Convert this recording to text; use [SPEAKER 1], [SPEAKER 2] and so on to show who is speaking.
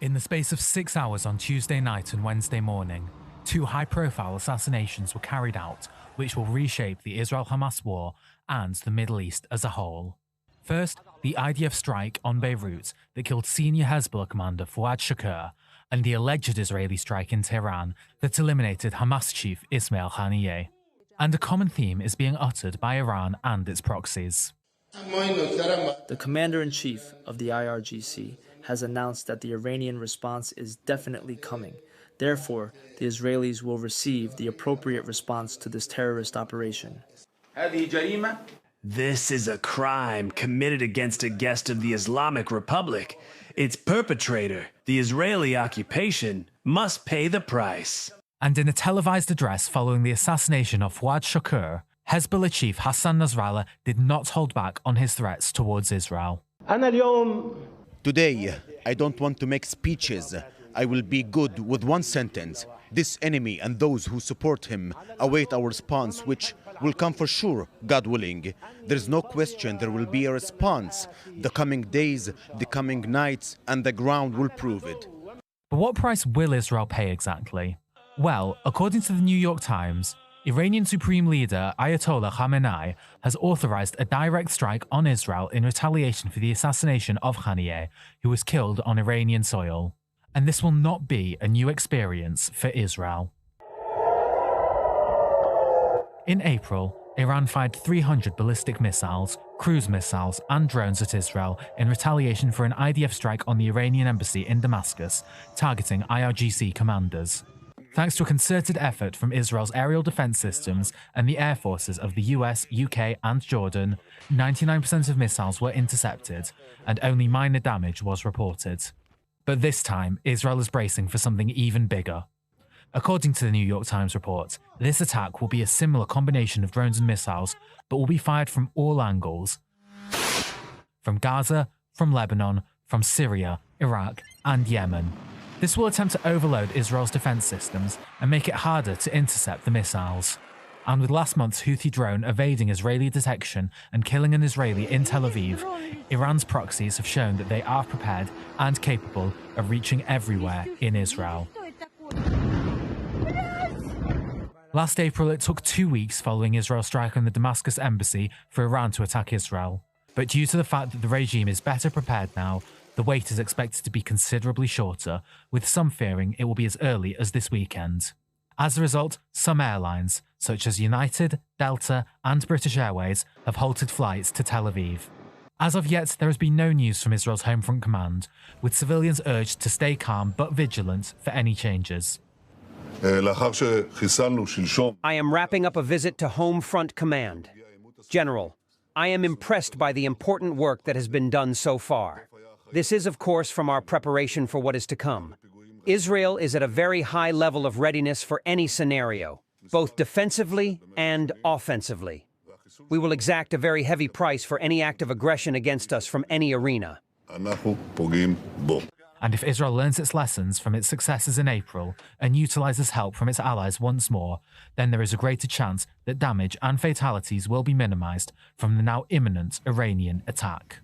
[SPEAKER 1] In the space of 6 hours on Tuesday night and Wednesday morning, two high-profile assassinations were carried out which will reshape the Israel-Hamas war and the Middle East as a whole. First, the IDF strike on Beirut that killed senior Hezbollah commander Fouad Shakir, and the alleged Israeli strike in Tehran that eliminated Hamas chief Ismail Haniyeh. And a common theme is being uttered by Iran and its proxies.
[SPEAKER 2] The commander-in-chief of the IRGC has announced that the Iranian response is definitely coming. Therefore, the Israelis will receive the appropriate response to this terrorist operation.
[SPEAKER 3] This is a crime committed against a guest of the Islamic Republic. Its perpetrator, the Israeli occupation, must pay the price.
[SPEAKER 1] And in a televised address following the assassination of Fouad Shakir, Hezbollah chief Hassan Nasrallah did not hold back on his threats towards Israel.
[SPEAKER 4] Today, I don't want to make speeches. I will be good with one sentence. This enemy and those who support him await our response, which will come for sure, God willing. There's no question there will be a response. The coming days, the coming nights, and the ground will prove it.
[SPEAKER 1] But what price will Israel pay exactly? Well, according to the New York Times, Iranian Supreme Leader Ayatollah Khamenei has authorized a direct strike on Israel in retaliation for the assassination of Haniyeh, who was killed on Iranian soil. And this will not be a new experience for Israel. In April, Iran fired 300 ballistic missiles, cruise missiles, and drones at Israel in retaliation for an IDF strike on the Iranian embassy in Damascus, targeting IRGC commanders. Thanks to a concerted effort from Israel's aerial defense systems and the air forces of the US, UK, and Jordan, 99% of missiles were intercepted, and only minor damage was reported. But this time, Israel is bracing for something even bigger. According to the New York Times report, this attack will be a similar combination of drones and missiles, but will be fired from all angles. From Gaza, from Lebanon, from Syria, Iraq, and Yemen. This will attempt to overload Israel's defense systems and make it harder to intercept the missiles. And with last month's Houthi drone evading Israeli detection and killing an Israeli in Tel Aviv, Iran's proxies have shown that they are prepared and capable of reaching everywhere in Israel. Last April, it took 2 weeks following Israel's strike on the Damascus embassy for Iran to attack Israel. But due to the fact that the regime is better prepared now, the wait is expected to be considerably shorter, with some fearing it will be as early as this weekend. As a result, some airlines, such as United, Delta, and British Airways, have halted flights to Tel Aviv. As of yet, there has been no news from Israel's Homefront Command, with civilians urged to stay calm but vigilant for any changes.
[SPEAKER 5] I
[SPEAKER 6] am wrapping up a visit to Homefront Command. General, I am impressed by the important work that has been done so far. This is, of course, from our preparation for what is to come. Israel is at a very high level of readiness for any scenario, both defensively and offensively. We will exact a very heavy price for any act of aggression against us from any arena.
[SPEAKER 1] And if Israel learns its lessons from its successes in April and utilizes help from its allies once more, then there is a greater chance that damage and fatalities will be minimized from the now imminent Iranian attack.